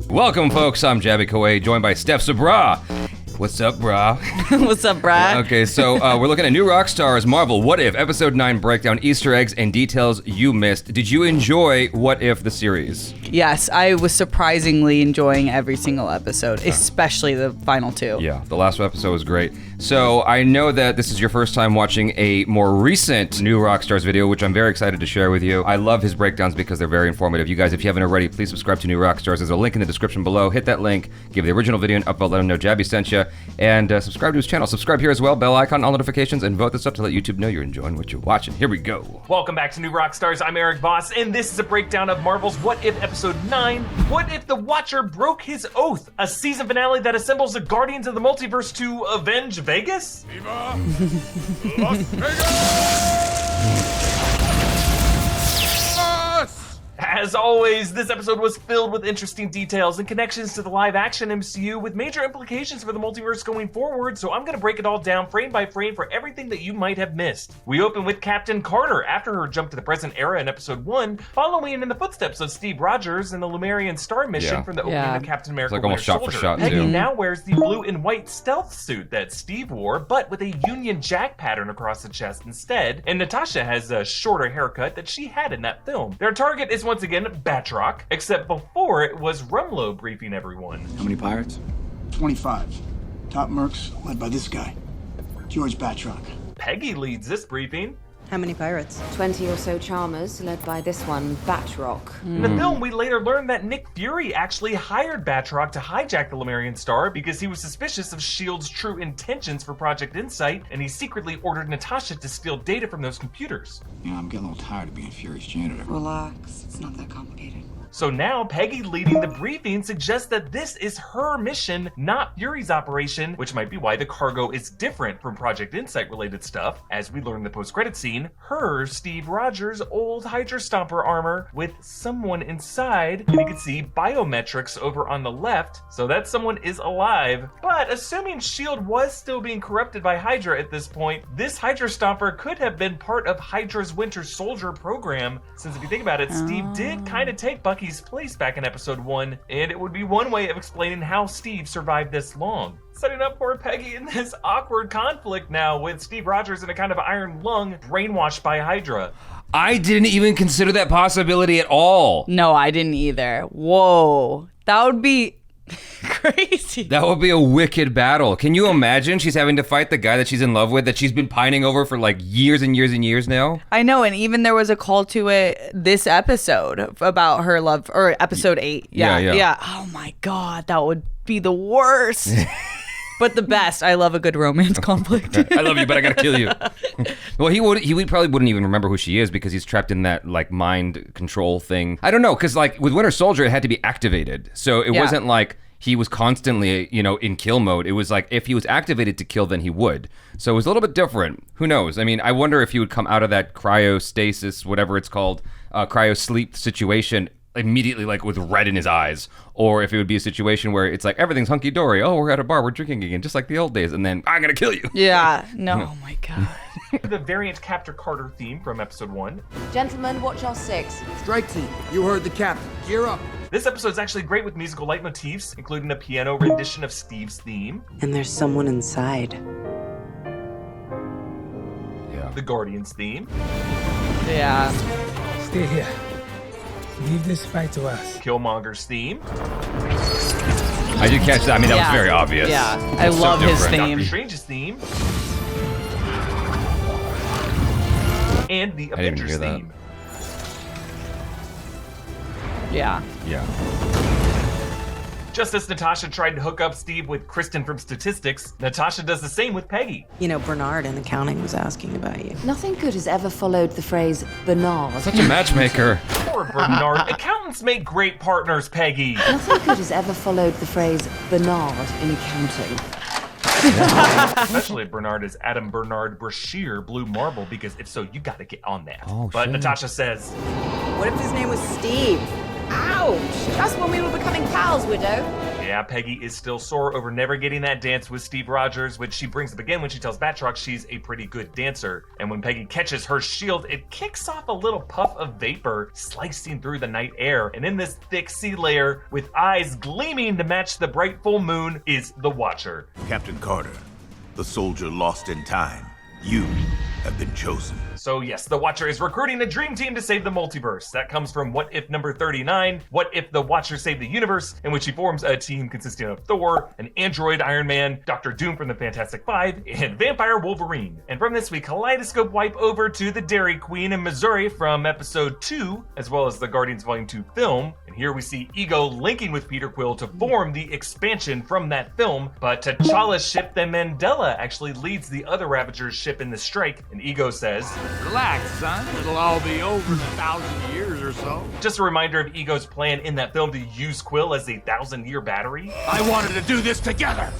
Welcome, folks. I'm Jaby Koay, joined by SABRAW. What's up, brah? What's up, brah? Okay, so we're looking at new Rockstars, Marvel, What If, Episode 9 breakdown, Easter eggs, and details you missed. Did you enjoy What If, the series? Yes, I was surprisingly enjoying every single episode, especially the final two. Yeah, the last episode was great. So I know that this is your first time watching a more recent new Rockstars video, which I'm very excited to share with you. I love his breakdowns because they're very informative. You guys, if you haven't already, please subscribe to New Rockstars. There's a link in the description below. Hit that link, give the original video an upvote, let him know Jaby sent you, and subscribe to his channel. Subscribe here as well, bell icon, all notifications, and vote this up to let YouTube know you're enjoying what you're watching. Here we go. Welcome back to New Rockstars. I'm Eric Voss, and this is a breakdown of Marvel's What If Episode 9. What if the Watcher broke his oath? A season finale that assembles the Guardians of the Multiverse to avenge Vegas? Viva Las Vegas! As always, this episode was filled with interesting details and connections to the live-action MCU with major implications for the multiverse going forward, so I'm gonna break it all down frame by frame for everything that you might have missed. We open with Captain Carter after her jump to the present era in Episode 1, following in the footsteps of Steve Rogers in the Lumerian Star mission from the opening of Captain America It's like almost Winter shot for Soldier. shot, Peggy too. now wears the blue and white stealth suit that Steve wore, but with a Union Jack pattern across the chest instead, and Natasha has a shorter haircut that she had in that film. Their target is once again Batroc, except before it was Rumlow briefing everyone. How many pirates? 25. Top mercs led by this guy, George Batroc. Peggy leads this briefing. How many pirates? 20 or so charmers, led by this one, Batroc. In the film, we later learned that Nick Fury actually hired Batroc to hijack the Lumerian Star because he was suspicious of S.H.I.E.L.D.'s true intentions for Project Insight, and he secretly ordered Natasha to steal data from those computers. Yeah, I'm getting a little tired of being Fury's janitor. Relax, it's not that complicated. So now, Peggy leading the briefing suggests that this is her mission, not Fury's operation, which might be why the cargo is different from Project Insight related stuff. As we learn in the post-credit scene, her Steve Rogers' old Hydra Stomper armor with someone inside, and you can see biometrics over on the left, so that someone is alive. But assuming S.H.I.E.L.D. was still being corrupted by Hydra at this point, this Hydra Stomper could have been part of Hydra's Winter Soldier program, since if you think about it, Steve did kind of take Bucky's place back in Episode 1, and it would be one way of explaining how Steve survived this long. Setting up poor Peggy in this awkward conflict now with Steve Rogers in a kind of iron lung, brainwashed by Hydra. I didn't even consider that possibility at all. No, I didn't either. Whoa. That would be crazy. That would be a wicked battle. Can you imagine she's having to fight the guy that she's in love with, that she's been pining over for like years and years and years now? I know, and even there was a call to it this episode about her love, or Episode 8. Yeah. Oh my God, that would be the worst. But the best. I love a good romance conflict. I love you, but I gotta kill you. Well, he probably wouldn't even remember who she is because he's trapped in that like mind control thing. I don't know, because like with Winter Soldier, it had to be activated, so it wasn't like he was constantly, in kill mode. It was like if he was activated to kill, then he would. So it was a little bit different. Who knows? I mean, I wonder if he would come out of that cryostasis, whatever it's called, cryo sleep situation immediately, like with red in his eyes, or if it would be a situation where it's like everything's hunky-dory. Oh, we're at a bar, we're drinking again, just like the old days, and then I'm gonna kill you. Yeah. No. Oh my God. The variant Captain Carter theme from Episode 1. Gentlemen, watch our 6. Strike team, you heard the captain. Gear up. This episode's actually great with musical leitmotifs, including a piano rendition of Steve's theme. And there's someone inside. Yeah. The Guardians theme. Yeah. Stay here. Leave this fight to us. Killmonger's theme. I did catch that. I mean, that was very obvious. Yeah, I It's so love his different. theme. Doctor Strange's theme. And the I didn't Avengers hear that. theme. Yeah. Yeah. Just as Natasha tried to hook up Steve with Kristen from Statistics, Natasha does the same with Peggy. You know, Bernard in accounting was asking about you. Nothing good has ever followed the phrase Bernard. Such a matchmaker. Poor Bernard. Accountants make great partners, Peggy. Nothing good has ever followed the phrase Bernard in accounting. Especially if Bernard is Adam Bernard Brashear Blue Marble, because if so, you gotta get on that. But Natasha says, What if his name was Steve? Ouch! That's when we were becoming pals, widow. yeah, Yeah, Peggy is still sore over never getting that dance with Steve Rogers, which she brings up again when she tells Batroc she's a pretty good dancer. And when Peggy catches her shield, it kicks off a little puff of vapor slicing through the night air. And in this thick sea layer, with eyes gleaming to match the bright full moon, is the Watcher. Captain Carter, the soldier lost in time. You have been chosen. So yes, the Watcher is recruiting a dream team to save the multiverse. That comes from What If number 39, What If the Watcher Saved the Universe, in which he forms a team consisting of Thor, an android Iron Man, Dr. Doom from the Fantastic Five, and Vampire Wolverine. And from this we kaleidoscope wipe over to the Dairy Queen in Missouri from episode 2, as well as the Guardians Volume 2 film. And here we see Ego linking with Peter Quill to form the expansion from that film, but T'Challa's ship, the Mandela, actually leads the other Ravagers ship in the strike, and Ego says, Relax, son. It'll all be over in 1,000 years or so. Just a reminder of Ego's plan in that film to use Quill as a 1,000-year battery. I wanted to do this together.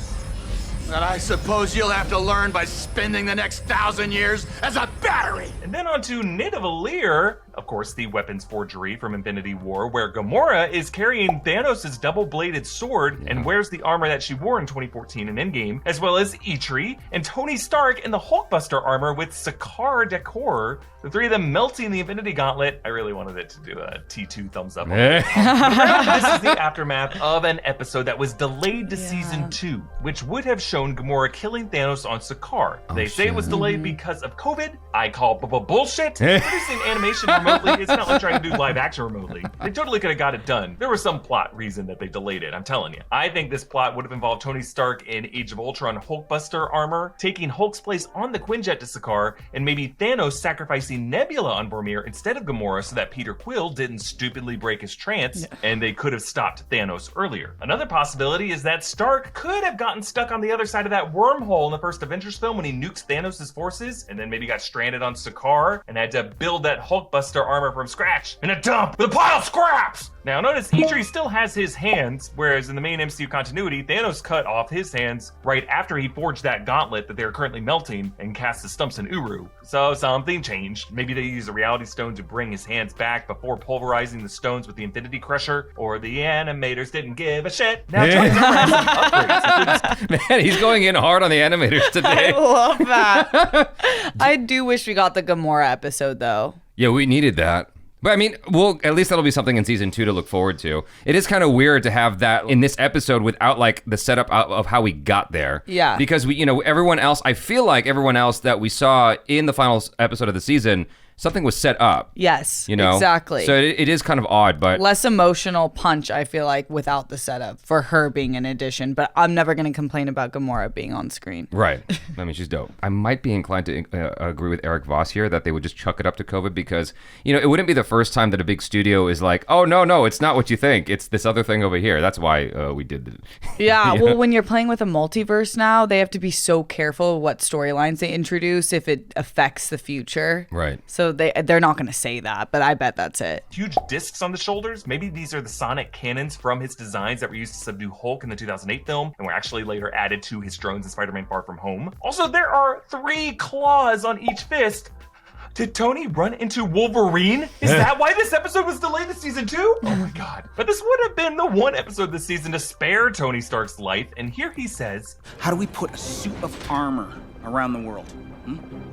But I suppose you'll have to learn by spending the next 1,000 years as a battery. And then on to Nidavellir, of course, the weapons forgery from Infinity War, where Gamora is carrying Thanos' double-bladed sword and wears the armor that she wore in 2014 in Endgame, as well as Eitri and Tony Stark in the Hulkbuster armor with Sakaar decor. The three of them melting the Infinity Gauntlet. I really wanted it to do a T2 thumbs up. This is the aftermath of an episode that was delayed to season 2, which would have shown Gamora killing Thanos on Sakaar. They say it was delayed because of COVID. I call bullshit. Producing animation remotely, it's not like trying to do live action remotely. They totally could have got it done. There was some plot reason that they delayed it, I'm telling you. I think this plot would have involved Tony Stark in Age of Ultron Hulkbuster armor, taking Hulk's place on the Quinjet to Sakaar, and maybe Thanos sacrificing Nebula on Vormir instead of Gamora so that Peter Quill didn't stupidly break his trance, and they could have stopped Thanos earlier. Another possibility is that Stark could have gotten stuck on the other side of that wormhole in the first Avengers film when he nukes Thanos' forces, and then maybe got stranded on Sakaar and had to build that Hulkbuster armor from scratch in a dump with a pile of scraps! Now notice Eitri still has his hands, whereas in the main MCU continuity, Thanos cut off his hands right after he forged that gauntlet that they're currently melting and cast the stumps in Uru. So something changed. Maybe they used a reality stone to bring his hands back before pulverizing the stones with the Infinity Crusher, or the animators didn't give a shit. Now Tony's armor has some upgrades. Man, he's going in hard on the animators today. I love that. I do wish we got the Gamora episode though. Yeah, we needed that. But I mean, well, at least that'll be something in season 2 to look forward to. It is kind of weird to have that in this episode without like the setup of how we got there. Yeah. Because we, everyone else, I feel like everyone else that we saw in the final episode of the season, something was set up. Yes, exactly. So it is kind of odd, but less emotional punch, I feel like, without the setup for her being an addition. But I'm never going to complain about Gamora being on screen. Right. I mean, she's dope. I might be inclined to agree with Eric Voss here that they would just chuck it up to COVID because, it wouldn't be the first time that a big studio is like, oh, no, it's not what you think. It's this other thing over here. That's why we did it. Yeah, well, when you're playing with a multiverse now, they have to be so careful what storylines they introduce if it affects the future. Right. So they're not going to say that, but I bet that's it. Huge discs on the shoulders. Maybe these are the sonic cannons from his designs that were used to subdue Hulk in the 2008 film and were actually later added to his drones in Spider-Man Far From Home. Also, there are 3 claws on each fist. Did Tony run into Wolverine? Is that why this episode was delayed to season 2? Oh my god. But this would have been the one episode this season to spare Tony Stark's life, and here he says, how do we put a suit of armor around the world?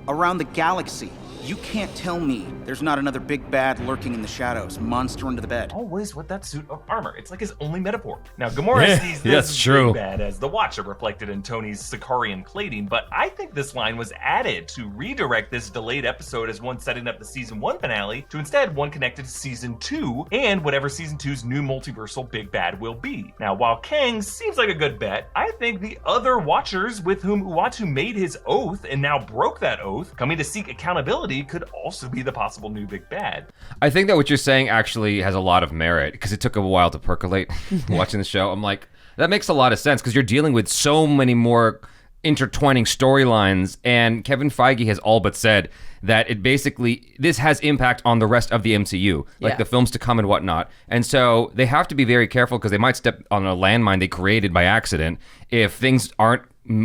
Around the galaxy? You can't tell me there's not another big bad lurking in the shadows, monster under the bed. Always with that suit of armor. It's like his only metaphor. Now, Gamora sees this big bad as the Watcher reflected in Tony's Sicarian plating, but I think this line was added to redirect this delayed episode as one setting up the season 1 finale to instead one connected to season 2 and whatever season 2's new multiversal big bad will be. Now, while Kang seems like a good bet, I think the other Watchers with whom Uatu made his oath and now broke that oath, coming to seek accountability, could also be the possible new big bad. I think that what you're saying actually has a lot of merit because it took a while to percolate watching the show. I'm like, that makes a lot of sense because you're dealing with so many more intertwining storylines, and Kevin Feige has all but said that this has impact on the rest of the MCU, like the films to come and whatnot. And so they have to be very careful because they might step on a landmine they created by accident if things aren't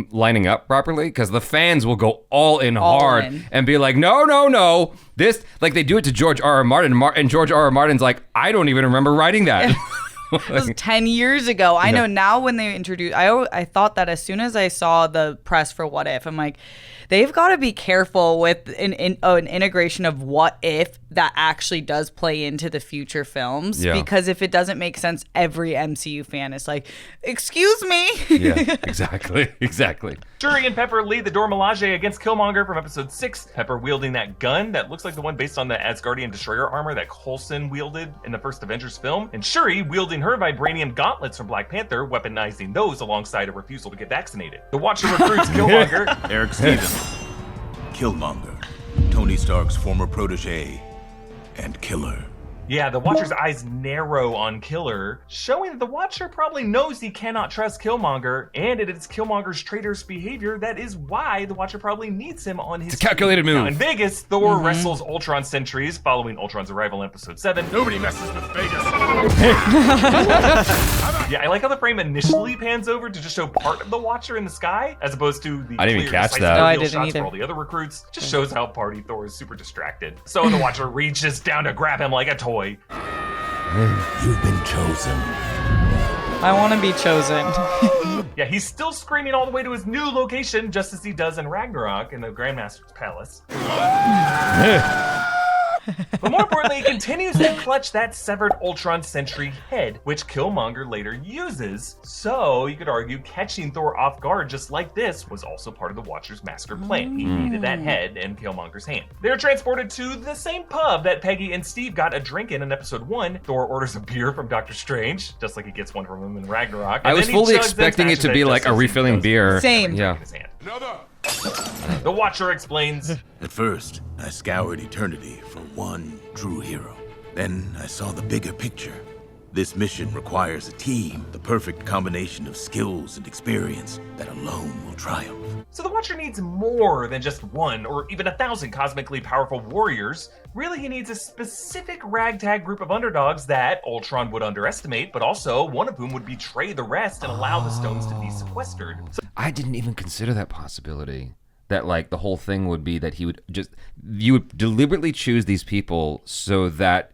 lining up properly, because the fans will go all in hard and be like, no, this, like they do it to George R.R. Martin, and George R.R. Martin's like, I don't even remember writing that. It was 10 years ago. I know now when they introduced, I thought that as soon as I saw the press for What If, I'm like, they've got to be careful with an integration of What If that actually does play into the future films. Yeah. Because if it doesn't make sense, every MCU fan is like, excuse me. Yeah, exactly. Shuri and Pepper lead the Dora Milaje against Killmonger from episode 6. Pepper wielding that gun that looks like the one based on the Asgardian destroyer armor that Coulson wielded in the first Avengers film. And Shuri wielding her vibranium gauntlets from Black Panther, weaponizing those alongside a refusal to get vaccinated. The Watcher recruits Killmonger. Eric Stevens, Killmonger, Tony Stark's former protege, and killer. Yeah, the Watcher's eyes narrow on Killer, showing that the Watcher probably knows he cannot trust Killmonger, and it is Killmonger's traitorous behavior that is why the Watcher probably needs him on his It's a calculated move. Now in Vegas, Thor wrestles Ultron sentries following Ultron's arrival in episode 7. Nobody messes with Vegas. Yeah, I like how the frame initially pans over to just show part of the Watcher in the sky, as opposed to the I didn't even clear, catch decisive that. No, I reveal didn't shots either. for all the other recruits. Just shows how party Thor is super distracted. So the Watcher reaches down to grab him like a toy. You've been chosen. I want to be chosen. Yeah, he's still screaming all the way to his new location, just as he does in Ragnarok in the Grandmaster's Palace. But more importantly, he continues to clutch that severed Ultron sentry head, which Killmonger later uses. So you could argue catching Thor off guard just like this was also part of the Watcher's master plan. He needed that head in Killmonger's hand. They're transported to the same pub that Peggy and Steve got a drink in episode 1. Thor orders a beer from Doctor Strange, just like he gets one from him in Ragnarok. I was fully expecting it to be like a refilling beer. Same. Yeah. The Watcher explains, At first, I scoured eternity for one true hero. Then I saw the bigger picture. This mission requires a team, the perfect combination of skills and experience that alone will triumph. so the Watcher needs more than just one or even 1,000 cosmically powerful warriors. Really, he needs a specific ragtag group of underdogs that Ultron would underestimate, but also one of whom would betray the rest and allow the stones to be sequestered. So I didn't even consider that possibility. That like the whole thing would be that you would deliberately choose these people so that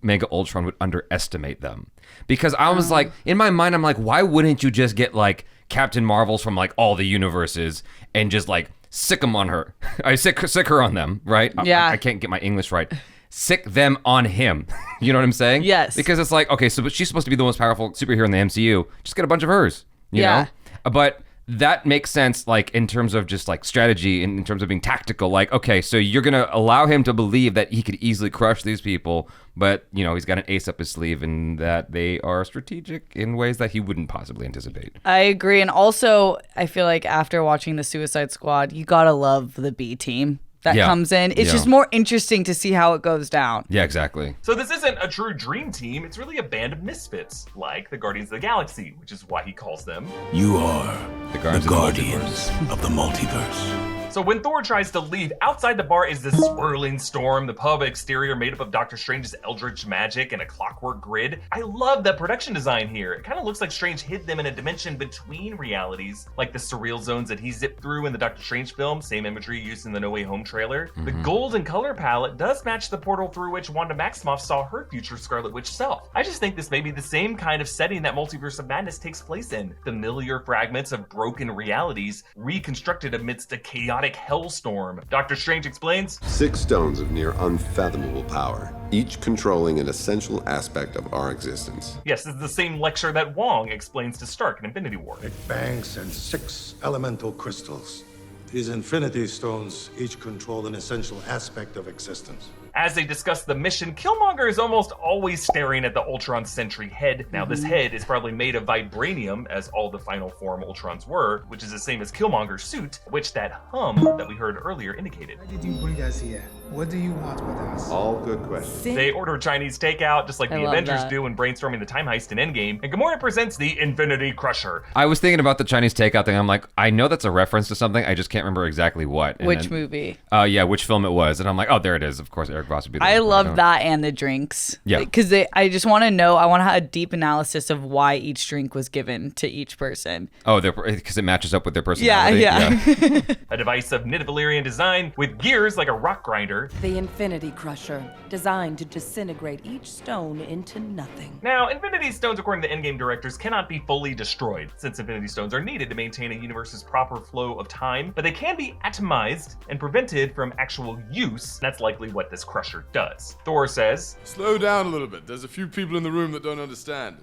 Mega Ultron would underestimate them. Because I was like, in my mind, I'm like, why wouldn't you just get like Captain Marvels from like all the universes and just like sick them on her? I sick her on them, right? Yeah. I can't get my English right. Sick them on him. You know what I'm saying? Yes. Because it's like, okay, so she's supposed to be the most powerful superhero in the MCU. Just get a bunch of hers, you know? But that makes sense, like, in terms of just, like, strategy, in terms of being tactical. Like, okay, so you're going to allow him to believe that he could easily crush these people, but, you know, he's got an ace up his sleeve and that they are strategic in ways that he wouldn't possibly anticipate. I agree. And also, I feel like after watching the Suicide Squad, you got to love the B team that comes in. It's just more interesting to see how it goes down. Yeah, exactly. So this isn't a true dream team, it's really a band of misfits, like the Guardians of the Galaxy, which is why he calls them. You are The the Guardians guardians of the multiverse. So when Thor tries to leave, outside the bar is this swirling storm, the pub exterior made up of Doctor Strange's eldritch magic and a clockwork grid. I love the production design here. It kind of looks like Strange hid them in a dimension between realities, like the surreal zones that he zipped through in the Doctor Strange film, same imagery used in the No Way Home trailer. The gold and color palette does match the portal through which Wanda Maximoff saw her future Scarlet Witch self. I just think this may be the same kind of setting that Multiverse of Madness takes place in. Familiar fragments of broken realities reconstructed amidst a chaotic hellstorm. Doctor Strange explains, 6 stones of near unfathomable power, each controlling an essential aspect of our existence. Yes, this is the same lecture that Wong explains to Stark in Infinity War. Big bangs and 6 elemental crystals. These Infinity Stones each control an essential aspect of existence. As they discuss the mission, Killmonger is almost always staring at the Ultron sentry head. Now, this head is probably made of vibranium, as all the final form Ultrons were, which is the same as Killmonger's suit, which that hum that we heard earlier indicated. Why did you bring us here? What do you want with us? All good questions. They order Chinese takeout, just like I the love Avengers that. do when brainstorming the time heist in Endgame, and Gamora presents the Infinity Crusher. I was thinking about the Chinese takeout thing. I'm like, I know that's a reference to something. I just can't remember exactly what. And Which then- movie? Yeah, which film it was. And I'm like, oh, there it is. Of course, Eric Voss would be the I one. love that and the drinks. Yeah. Because I just want to know, I want to have a deep analysis of why each drink was given to each person. Oh, because it matches up with their personality. Yeah. A device of Nidavelirian design with gears like a rock grinder. Crusher. The Infinity Crusher, designed to disintegrate each stone into nothing. Now, Infinity Stones, according to Endgame directors, cannot be fully destroyed, since Infinity Stones are needed to maintain a universe's proper flow of time, but they can be atomized and prevented from actual use. That's likely what this Crusher does. Thor says, "Slow down a little bit. There's a few people in the room that don't understand.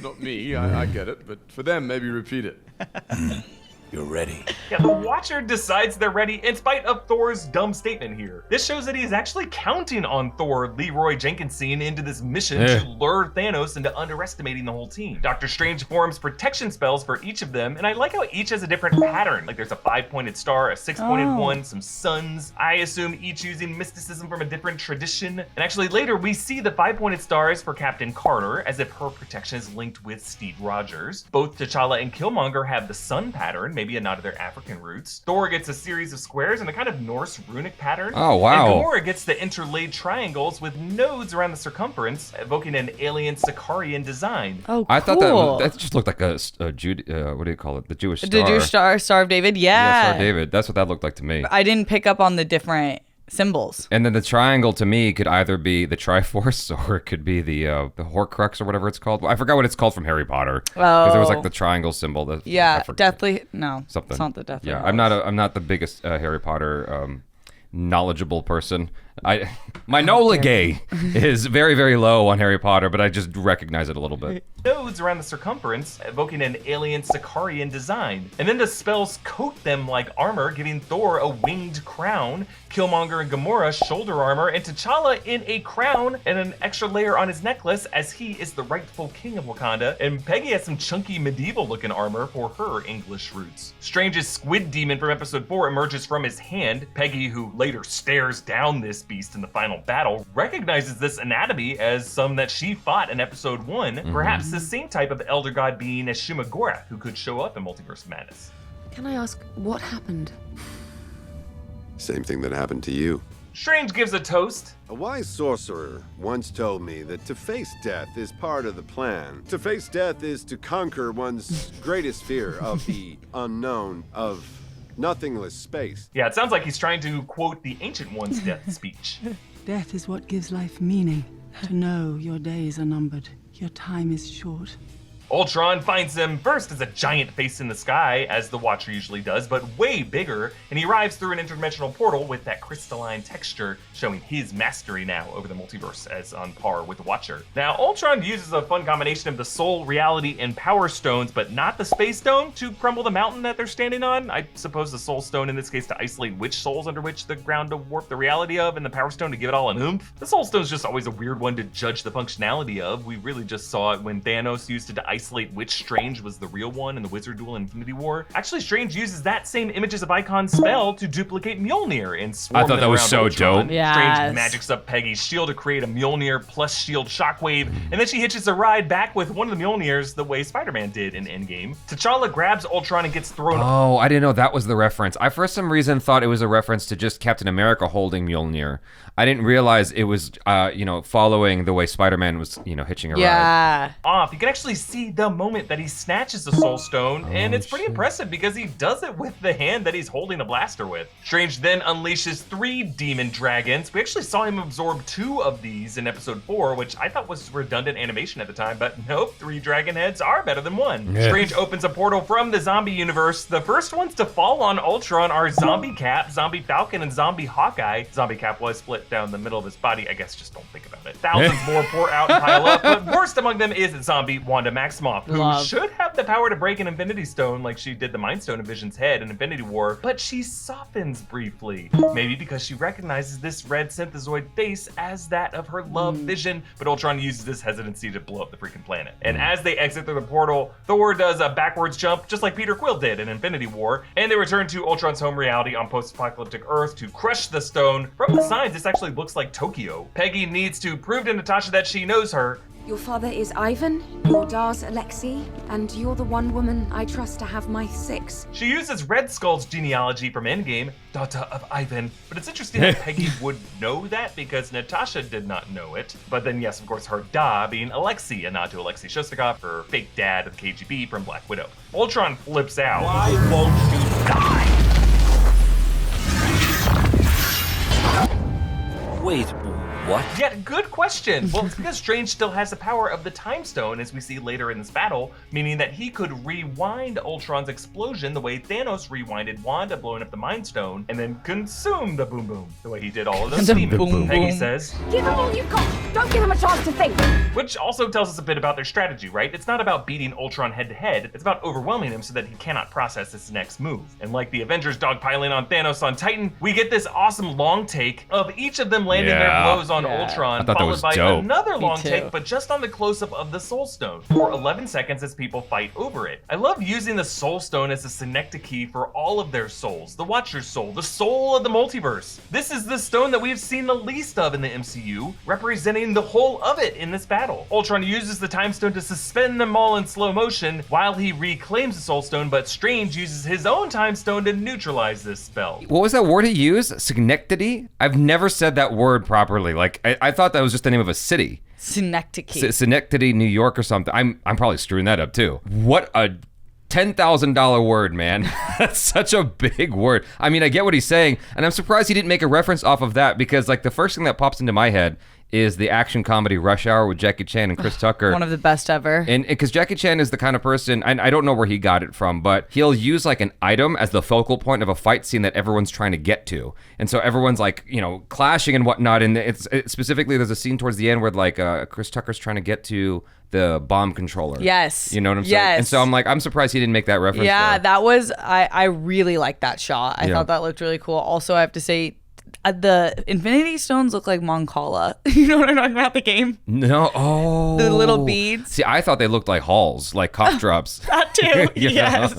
Not me, I get it, but for them, maybe repeat it." You're ready. Yeah, the Watcher decides they're ready in spite of Thor's dumb statement here. This shows that he is actually counting on Thor Leroy Jenkinson into this mission to lure Thanos into underestimating the whole team. Doctor Strange forms protection spells for each of them, and I like how each has a different pattern. Like there's a 5-pointed star, a 6-pointed one, some suns. I assume each using mysticism from a different tradition. And actually later we see the 5-pointed stars for Captain Carter, as if her protection is linked with Steve Rogers. Both T'Challa and Killmonger have the sun pattern, maybe a nod to their African roots. Thor gets a series of squares and a kind of Norse runic pattern. Oh, wow. And Gamora gets the interlaid triangles with nodes around the circumference, evoking an alien Sicarian design. Oh, cool. I thought that just looked like a Jude, what do you call it? The Jewish star. The Jewish Star of David? Yeah. Star of David. That's what that looked like to me. I didn't pick up on the different symbols. And then the triangle to me could either be the Triforce or it could be the Horcrux or whatever it's called. I forgot what it's called from Harry Potter. Because there was like the triangle symbol. That, yeah, Deathly. No, something. It's not the Deathly. Yeah, I'm not the biggest Harry Potter knowledgeable person. My Nola Gay is very, very low on Harry Potter, but I just recognize it a little bit. Nodes around the circumference, evoking an alien Sicarian design. And then the spells coat them like armor, giving Thor a winged crown, Killmonger and Gamora shoulder armor, and T'Challa in a crown and an extra layer on his necklace, as he is the rightful king of Wakanda. And Peggy has some chunky medieval looking armor for her English roots. Strange's squid demon from episode 4 emerges from his hand. Peggy, who later stares down this beast in the final battle, recognizes this anatomy as some that she fought in episode 1, perhaps the same type of elder god being as Shumagorath, who could show up in Multiverse of Madness. Can I ask what happened? Same thing that happened to you. Strange gives a toast. A wise sorcerer once told me that to face death is part of the plan. To face death is to conquer one's greatest fear of the unknown, of nothingless space. Yeah, it sounds like he's trying to quote the Ancient One's death speech. Death is what gives life meaning. To know your days are numbered, your time is short. Ultron finds them first as a giant face in the sky, as the Watcher usually does, but way bigger, and he arrives through an interdimensional portal with that crystalline texture, showing his mastery now over the multiverse, as on par with the Watcher. Now, Ultron uses a fun combination of the Soul, Reality, and Power Stones, but not the Space Stone, to crumble the mountain that they're standing on. I suppose the Soul Stone in this case to isolate which souls under which the ground to warp the reality of, and the Power Stone to give it all an oomph. The Soul Stone's just always a weird one to judge the functionality of. We really just saw it when Thanos used it to isolate which Strange was the real one in the Wizard Duel in Infinity War. Actually, Strange uses that same Images of Icon spell to duplicate Mjolnir and swarm I thought that was so Ultron. dope. Yes. Strange magics up Peggy's shield to create a Mjolnir plus shield shockwave, and then she hitches a ride back with one of the Mjolnirs the way Spider-Man did in Endgame. T'Challa grabs Ultron and gets thrown. Oh, I didn't know that was the reference. I for some reason thought it was a reference to just Captain America holding Mjolnir. I didn't realize it was, following the way Spider-Man was, hitching a ride. Off. You can actually see the moment that he snatches the Soul Stone, and it's pretty impressive because he does it with the hand that he's holding the blaster with. Strange then unleashes 3 demon dragons. We actually saw him absorb 2 of these in episode 4, which I thought was redundant animation at the time, but nope, 3 dragon heads are better than 1. Yeah. Strange opens a portal from the zombie universe. The first ones to fall on Ultron are Zombie Cap, Zombie Falcon, and Zombie Hawkeye. Zombie Cap was split down the middle of his body. I guess just don't think about it. Thousands more pour out and pile up, but worst among them is Zombie Wanda Maximoff, who should have the power to break an Infinity Stone like she did the Mind Stone in Vision's head in Infinity War, but she softens briefly. Maybe because she recognizes this red synthezoid face as that of her love Vision, but Ultron uses this hesitancy to blow up the freaking planet. And as they exit through the portal, Thor does a backwards jump, just like Peter Quill did in Infinity War, and they return to Ultron's home reality on post-apocalyptic Earth to crush the stone. From the signs, this actually looks like Tokyo. Peggy needs to prove to Natasha that she knows her. Your father is Ivan, your Dar's Alexei, and you're the one woman I trust to have my 6. She uses Red Skull's genealogy from Endgame, daughter of Ivan, but it's interesting that Peggy would know that because Natasha did not know it. But then yes, of course, her Da being Alexei, a nod to Alexei Shostakov, her fake dad of the KGB from Black Widow. Ultron flips out. Why won't you die? Wait, what? Yeah, good question. Well, it's because Strange still has the power of the Time Stone, as we see later in this battle, meaning that he could rewind Ultron's explosion the way Thanos rewinded Wanda blowing up the Mind Stone, and then consume the Boom Boom, the way he did all of those demons. Peggy says, "Give him all you've got. Don't give him a chance to think." Which also tells us a bit about their strategy, right? It's not about beating Ultron head-to-head, it's about overwhelming him so that he cannot process his next move. And like the Avengers dogpiling on Thanos on Titan, we get this awesome long take of each of them landing their blows on Ultron, followed by another long take, but just on the close-up of the Soul Stone for 11 seconds as people fight over it. I love using the Soul Stone as a synecdoche for all of their souls. The Watcher's soul, the soul of the multiverse. This is the stone that we've seen the least of in the MCU, representing the whole of it in this battle. Ultron uses the Time Stone to suspend them all in slow motion while he reclaims the Soul Stone, but Strange uses his own Time Stone to neutralize this spell. What was that word he used? Synecdoche? I've never said that word properly. Like, I thought that was just the name of a city. Synecdoche. Synecdoche, New York or something. I'm probably screwing that up too. What a $10,000 word, man. That's such a big word. I mean, I get what he's saying, and I'm surprised he didn't make a reference off of that, because like the first thing that pops into my head is the action comedy Rush Hour with Jackie Chan and Chris Tucker. One of the best ever. And because Jackie Chan is the kind of person, and I don't know where he got it from, but he'll use like an item as the focal point of a fight scene that everyone's trying to get to. And so everyone's like, you know, clashing and whatnot. And it's specifically, there's a scene towards the end where like Chris Tucker's trying to get to the bomb controller. Yes. You know what I'm saying? Yes. And so I'm like, I'm surprised he didn't make that reference. Yeah, there. that was, I really liked that shot. I thought that looked really cool. Also, I have to say, the Infinity Stones look like Moncala. You know what I'm talking about, the game? No, oh. The little beads. See, I thought they looked like halls, like cough drops. That too, yes.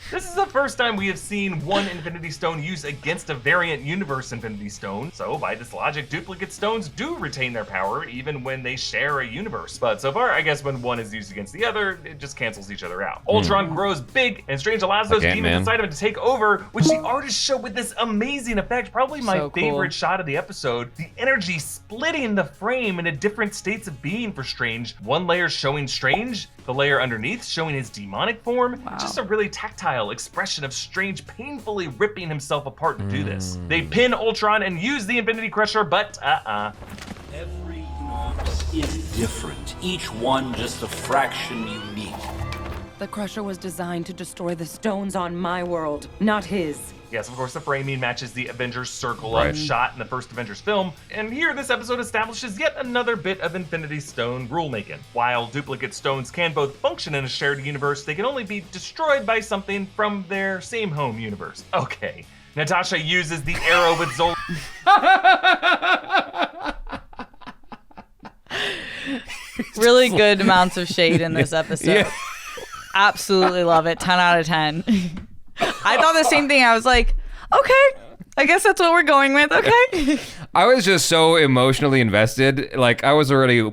This is the first time we have seen one Infinity Stone used against a variant universe Infinity Stone, so by this logic, duplicate stones do retain their power even when they share a universe. But so far, I guess when one is used against the other, it just cancels each other out. Ultron grows big, and Strange allows those demons inside of him to take over, which the artist showed with this amazing effect. Probably my favorite shot of the episode. The energy splitting the frame into different states of being for Strange. One layer showing Strange, the layer underneath showing his demonic form. Wow. Just a really tactile expression of Strange painfully ripping himself apart to do this. They pin Ultron and use the Infinity Crusher, but Every universe is different. Each one just a fraction unique. The Crusher was designed to destroy the stones on my world, not his. Yes, of course, the framing matches the Avengers Circle Up shot in the first Avengers film, and here this episode establishes yet another bit of Infinity Stone rulemaking. While duplicate stones can both function in a shared universe, they can only be destroyed by something from their same home universe. Okay, Natasha uses the arrow with Zola. Really good amounts of shade in this episode. Yeah. Absolutely love it. 10 out of 10. I thought the same thing. I was like, okay, I guess that's what we're going with. Okay. I was just so emotionally invested. Like, I was already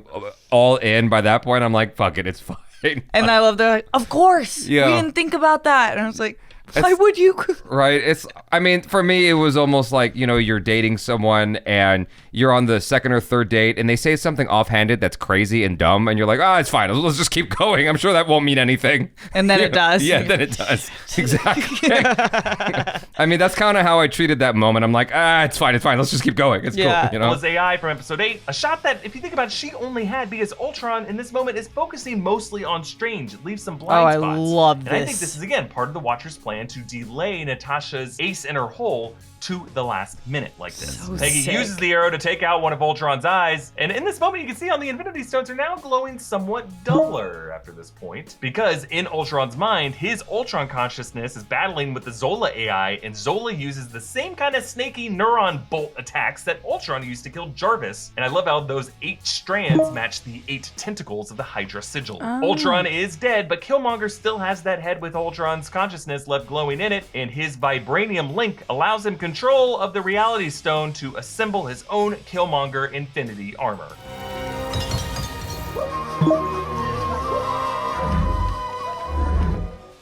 all in by that point. I'm like, fuck it, it's fine. And I love, they're like, of course. Yeah. We didn't think about that. And I was like, why would you? Right. I mean, for me, it was almost like, you know, you're dating someone and you're on the second or third date and they say something offhanded that's crazy and dumb. And you're like, it's fine. Let's just keep going. I'm sure that won't mean anything. And then it does. Yeah, then it does. Exactly. I mean, that's kind of how I treated that moment. I'm like, it's fine. Let's just keep going. It's cool. You know? Was AI from episode 8. A shot that, if you think about it, she only had because Ultron in this moment is focusing mostly on Strange. It leaves some blind spots. I love this. And I think this is, again, part of the Watcher's plan to delay Natasha's ace in her hole to the last minute like this. So Peggy sick. uses the arrow to take out one of Ultron's eyes, and in this moment you can see how the Infinity Stones are now glowing somewhat duller after this point, because in Ultron's mind, his Ultron consciousness is battling with the Zola AI, and Zola uses the same kind of snaky neuron bolt attacks that Ultron used to kill Jarvis, and I love how those 8 strands match the 8 tentacles of the Hydra sigil. Ultron is dead, but Killmonger still has that head with Ultron's consciousness left glowing in it, and his vibranium link allows him control of the Reality Stone to assemble his own Killmonger Infinity armor.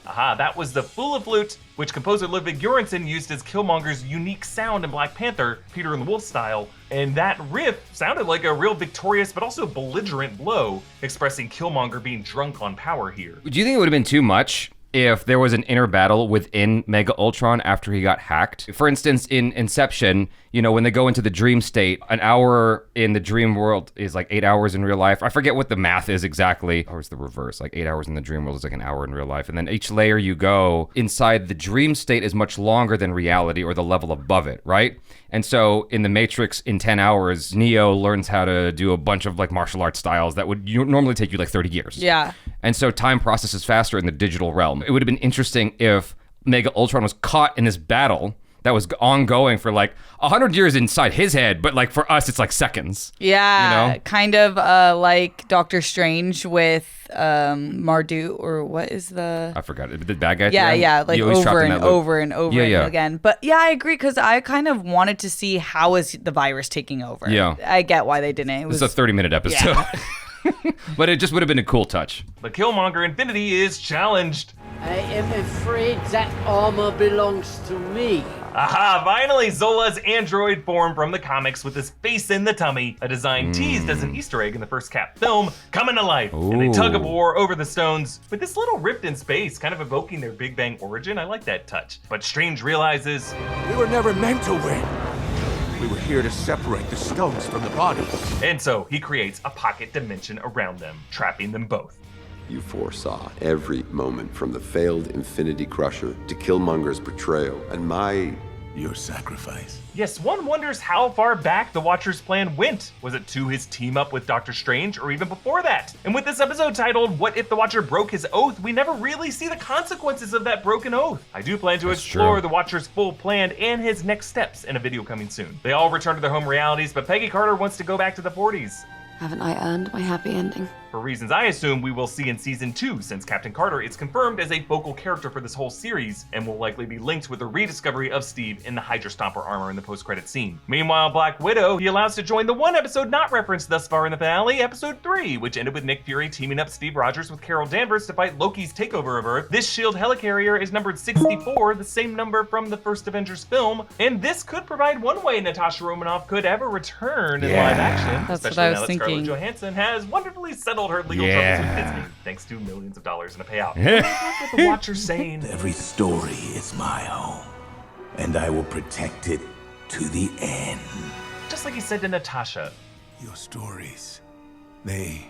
Aha, that was the Fula Flute, which composer Ludwig Göransson used as Killmonger's unique sound in Black Panther, Peter and the Wolf style, and that riff sounded like a real victorious but also belligerent blow, expressing Killmonger being drunk on power here. Do you think it would have been too much if there was an inner battle within Mega Ultron after he got hacked. For instance, in Inception, you know, when they go into the dream state, an hour in the dream world is like 8 hours in real life. I forget what the math is exactly. Or it's the reverse, like 8 hours in the dream world is like an hour in real life. And then each layer you go inside the dream state is much longer than reality or the level above it, right? And so in the Matrix, in 10 hours, Neo learns how to do a bunch of like martial arts styles that would normally take you like 30 years. Yeah. And so time processes faster in the digital realm. It would have been interesting if Mega Ultron was caught in this battle that was ongoing for like 100 years inside his head, but like for us, it's like seconds. Yeah, you know? Kind of like Doctor Strange with Marduk, or what is the... I forgot it. The bad guy? Yeah, like over and over and over again. But yeah, I agree, because I kind of wanted to see how is the virus taking over. Yeah. I get why they didn't. This is a 30-minute episode. Yeah. But it just would have been a cool touch. The Killmonger Infinity is challenged. I am afraid that armor belongs to me. Aha, finally Zola's android form from the comics with his face in the tummy, a design teased as an Easter egg in the first Cap film, coming to life. Ooh. And they tug of war over the stones with this little rift in space, kind of evoking their Big Bang origin. I like that touch. But Strange realizes... We were never meant to win. We were here to separate the stones from the body. And so he creates a pocket dimension around them, trapping them both. You foresaw every moment from the failed Infinity Crusher to Killmonger's betrayal and your sacrifice. Yes, one wonders how far back the Watcher's plan went. Was it to his team up with Doctor Strange, or even before that? And with this episode titled, What If the Watcher Broke His Oath, we never really see the consequences of that broken oath. I do plan to explore the Watcher's full plan and his next steps in a video coming soon. They all return to their home realities, but Peggy Carter wants to go back to the 40s. Haven't I earned my happy ending? For reasons I assume we will see in season 2, since Captain Carter is confirmed as a focal character for this whole series, and will likely be linked with the rediscovery of Steve in the Hydra Stomper armor in the post-credit scene. Meanwhile, Black Widow, he allows to join the one episode not referenced thus far in the finale, episode 3, which ended with Nick Fury teaming up Steve Rogers with Carol Danvers to fight Loki's takeover of Earth. This SHIELD helicarrier is numbered 64, the same number from the first Avengers film, and this could provide one way Natasha Romanoff could ever return in live action, That's especially what I was now that thinking. Scarlett Johansson has wonderfully settled her legal troubles with Disney, thanks to millions of dollars in a payout. With the Watcher saying, Every story is my home, and I will protect it to the end. Just like he said to Natasha. Your stories, they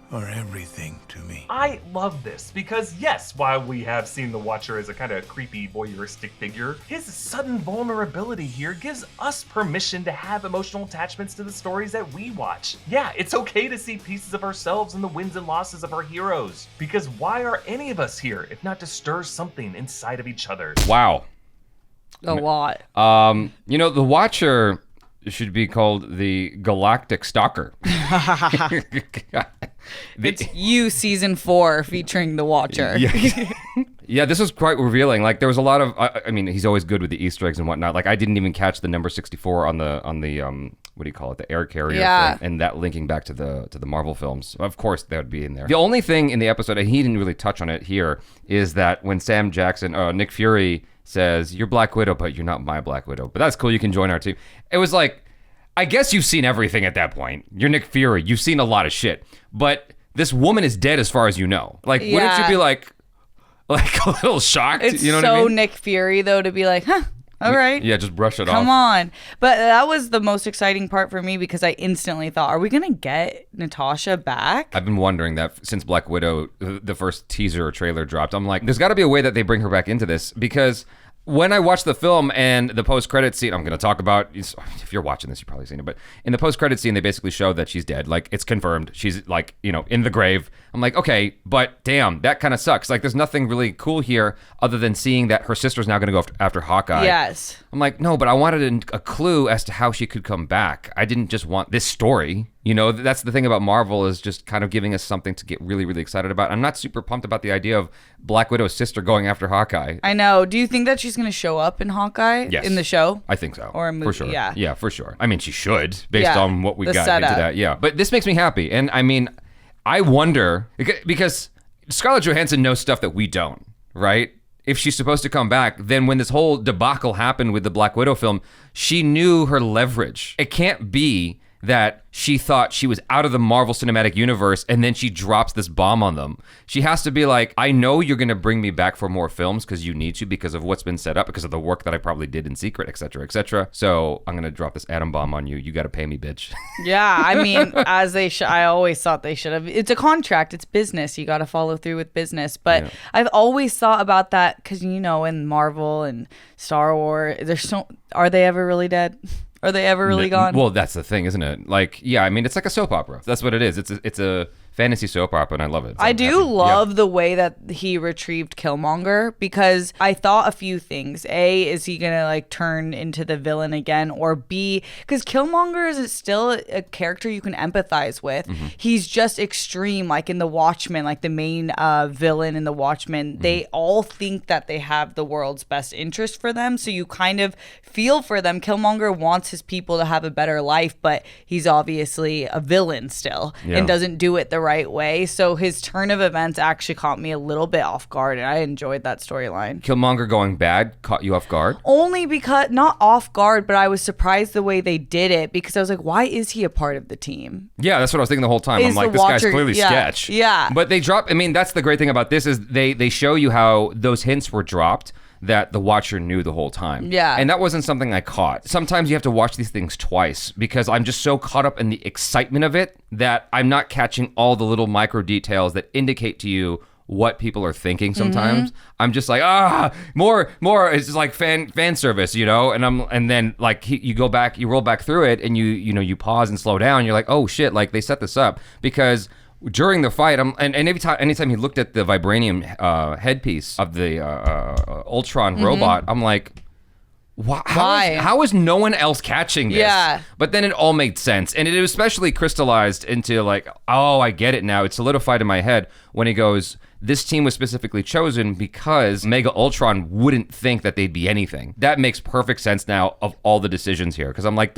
are everything to me. I love this because, yes, while we have seen the Watcher as a kind of creepy voyeuristic figure, his sudden vulnerability here gives us permission to have emotional attachments to the stories that we watch. Yeah, it's okay to see pieces of ourselves in the wins and losses of our heroes, because why are any of us here if not to stir something inside of each other? Wow. A lot. You know, the Watcher should be called the Galactic Stalker. It's You season 4 featuring the Watcher. Yeah. Yeah, this was quite revealing. Like there was a lot of, I mean, he's always good with the Easter eggs and whatnot. Like I didn't even catch the number 64 on the what do you call it, the air carrier thing, and that linking back to the Marvel films. Of course, that would be in there. The only thing in the episode, and he didn't really touch on it here, is that when Sam Jackson, Nick Fury says, "You're Black Widow, but you're not my Black Widow." But that's cool. You can join our team. It was like, I guess you've seen everything at that point. You're Nick Fury. You've seen a lot of shit. But this woman is dead as far as you know. Like, wouldn't you be like a little shocked? It's you know so what I mean? Nick Fury, though, to be like, huh, all right. Yeah, just brush it off. Come on. But that was the most exciting part for me because I instantly thought, are we going to get Natasha back? I've been wondering that since Black Widow, the first teaser or trailer dropped. I'm like, there's got to be a way that they bring her back into this, because when I watched the film and the post-credit scene, I'm going to talk about, if you're watching this, you've probably seen it, but in the post-credit scene, they basically show that she's dead. Like, it's confirmed. She's, like, you know, in the grave. I'm like, okay, but damn, that kind of sucks. Like, there's nothing really cool here other than seeing that her sister's now going to go after Hawkeye. Yes. I'm like, no, but I wanted a clue as to how she could come back. I didn't just want this story. You know, that's the thing about Marvel, is just kind of giving us something to get really, really excited about. I'm not super pumped about the idea of Black Widow's sister going after Hawkeye. I know. Do you think that she's going to show up in Hawkeye? Yes. In the show? I think so. Or a movie? For sure. Yeah. Yeah, for sure. I mean, she should, based on what we the got setup. into that. Yeah. But this makes me happy. And I mean, I wonder, because Scarlett Johansson knows stuff that we don't, right? If she's supposed to come back, then when this whole debacle happened with the Black Widow film, she knew her leverage. It can't be that she thought she was out of the Marvel Cinematic Universe, and then she drops this bomb on them. She has to be like, I know you're going to bring me back for more films because you need to, because of what's been set up, because of the work that I probably did in secret, etc., etc. So I'm going to drop this atom bomb on you. You got to pay me, bitch. Yeah, I mean, I always thought they should have. It's a contract. It's business. You got to follow through with business. But I've always thought about that because, you know, in Marvel and Star Wars, are they ever really dead? Are they ever really gone? Well, that's the thing, isn't it? Like, yeah, I mean, it's like a soap opera. That's what it is. It's a fantasy soap opera, and I love it. So I do love the way that he retrieved Killmonger, because I thought a few things. A, is he gonna like turn into the villain again? Or B, because Killmonger is still a character you can empathize with. Mm-hmm. He's just extreme, like in The Watchmen, like the main villain in The Watchmen. Mm-hmm. They all think that they have the world's best interest for them, so you kind of feel for them. Killmonger wants his people to have a better life, but he's obviously a villain still and doesn't do it the right way. So his turn of events actually caught me a little bit off guard, and I enjoyed that storyline. Killmonger going bad caught you off guard? Only because, not off guard, but I was surprised the way they did it, because I was like, why is he a part of the team? Yeah, that's what I was thinking the whole time. I'm like, this guy's clearly sketch. Yeah. But they drop, I mean, that's the great thing about this is they show you how those hints were dropped that the watcher knew the whole time. Yeah. And that wasn't something I caught. Sometimes you have to watch these things twice because I'm just so caught up in the excitement of it that I'm not catching all the little micro details that indicate to you what people are thinking sometimes. Mm-hmm. I'm just like, more. It's just like fan service, you know? And then like you go back, you roll back through it and you pause and slow down. You're like, oh shit, like they set this up because during the fight, anytime he looked at the vibranium headpiece of the Ultron robot, I'm like, how is no one else catching this? Yeah. But then it all made sense. And it especially crystallized into like, oh, I get it now. It's solidified in my head when he goes, this team was specifically chosen because Mega Ultron wouldn't think that they'd be anything. That makes perfect sense now of all the decisions here. Because I'm like,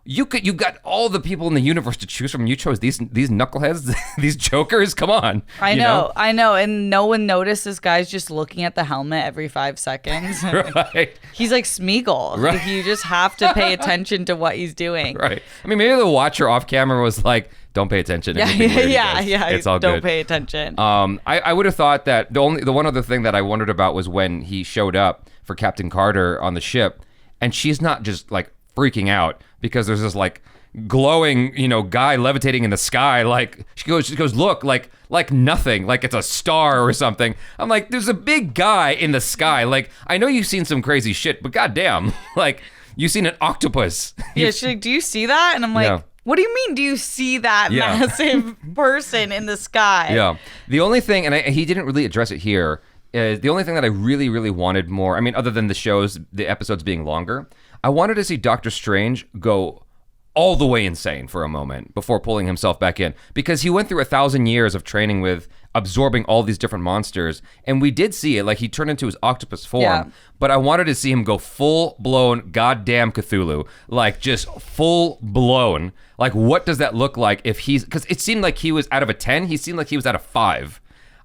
you got all the people in the universe to choose from. You chose these knuckleheads, these jokers. Come on. I know. And no one noticed this guy's just looking at the helmet every 5 seconds. Right. He's like Smeagol. Right. Like, you just have to pay attention to what he's doing. Right. I mean, maybe the watcher off camera was like, don't pay attention. Yeah. It's all good. Don't pay attention. I would have thought that the one other thing that I wondered about was when he showed up for Captain Carter on the ship, and she's not just like freaking out because there's this like glowing, guy levitating in the sky. Like she goes, look, like nothing, like it's a star or something. I'm like, there's a big guy in the sky. Like, I know you've seen some crazy shit, but goddamn, like you've seen an octopus. Yeah, she's like, do you see that? And I'm like, what do you mean, do you see that massive person in the sky? Yeah. The only thing, and he didn't really address it here, the only thing that I really, really wanted more, I mean, other than the episodes being longer, I wanted to see Doctor Strange go all the way insane for a moment before pulling himself back in, because he went through 1,000 years of training with absorbing all these different monsters, and we did see it, like he turned into his octopus form, but I wanted to see him go full-blown goddamn Cthulhu, like just full-blown. Like, what does that look like if because it seemed like he was out of a 10, he seemed like he was out of 5.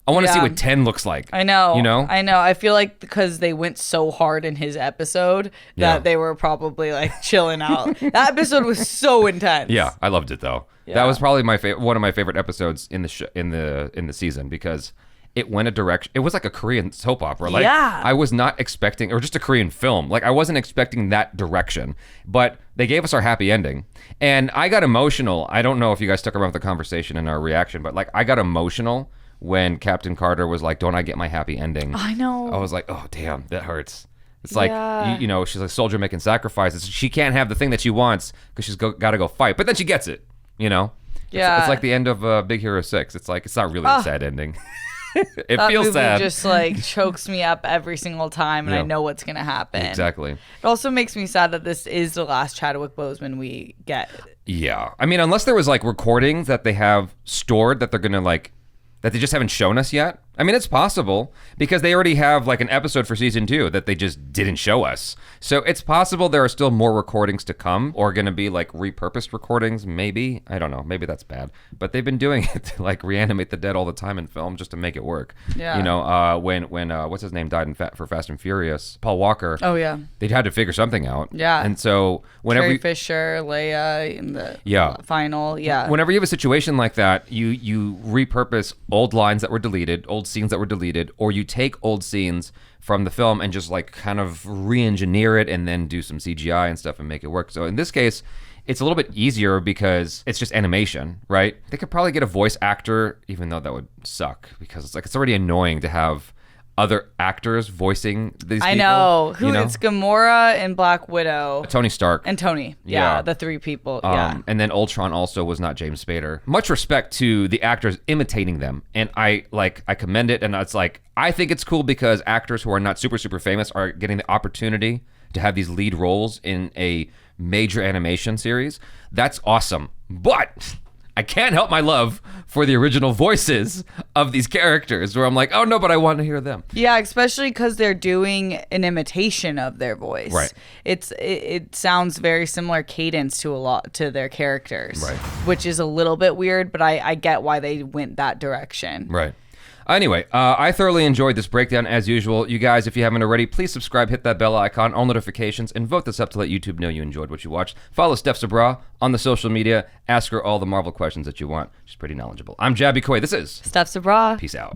I want to see what 10 looks like. I know. You know? I know. I feel like because they went so hard in his episode that they were probably like chilling out. That episode was so intense. Yeah, I loved it though. Yeah. That was probably one of my favorite episodes in the season, because it went a direction. It was like a Korean soap opera. Like, I was not expecting, or just a Korean film. Like, I wasn't expecting that direction, but they gave us our happy ending, and I got emotional. I don't know if you guys stuck around with the conversation and our reaction, but like, I got emotional when Captain Carter was like, don't I get my happy ending? I know. I was like, oh, damn, that hurts. It's like, she's a soldier making sacrifices. She can't have the thing that she wants because she's got to go fight. But then she gets it, Yeah. It's like the end of Big Hero 6. It's like, it's not really a sad ending. It feels sad. That movie just like chokes me up every single time, and I know what's going to happen. Exactly. It also makes me sad that this is the last Chadwick Boseman we get. Yeah. I mean, unless there was like recordings that they have stored that they're going to like, that they just haven't shown us yet. I mean, it's possible because they already have like an episode for season 2 that they just didn't show us. So it's possible there are still more recordings to come or going to be like repurposed recordings. Maybe. I don't know. Maybe that's bad. But they've been doing it to like reanimate the dead all the time in film just to make it work. Yeah. You know, when what's his name died for Fast and Furious, Paul Walker. Oh, yeah. They'd had to figure something out. Yeah. And so whenever Carrie Fisher, Leia in the final. Yeah. Whenever you have a situation like that, you repurpose old lines that were deleted, old scenes that were deleted, or you take old scenes from the film and just like kind of re-engineer it and then do some CGI and stuff and make it work. So in this case, it's a little bit easier because it's just animation, right? They could probably get a voice actor, even though that would suck because it's already annoying to have other actors voicing these people. I know. It's Gamora and Black Widow. Tony Stark. And Tony. Yeah, the 3 people. And then Ultron also was not James Spader. Much respect to the actors imitating them. And I commend it. And it's like, I think it's cool because actors who are not super, super famous are getting the opportunity to have these lead roles in a major animation series. That's awesome. But I can't help my love for the original voices of these characters where I'm like, oh no, but I want to hear them. Yeah, especially because they're doing an imitation of their voice. Right. It sounds very similar cadence to their characters. Right. Which is a little bit weird, but I get why they went that direction. Right. Anyway, I thoroughly enjoyed this breakdown as usual. You guys, if you haven't already, please subscribe, hit that bell icon, all notifications, and vote this up to let YouTube know you enjoyed what you watched. Follow STEPH SABRAW on the social media. Ask her all the Marvel questions that you want. She's pretty knowledgeable. I'm Jaby Koay. This is STEPH SABRAW. Peace out.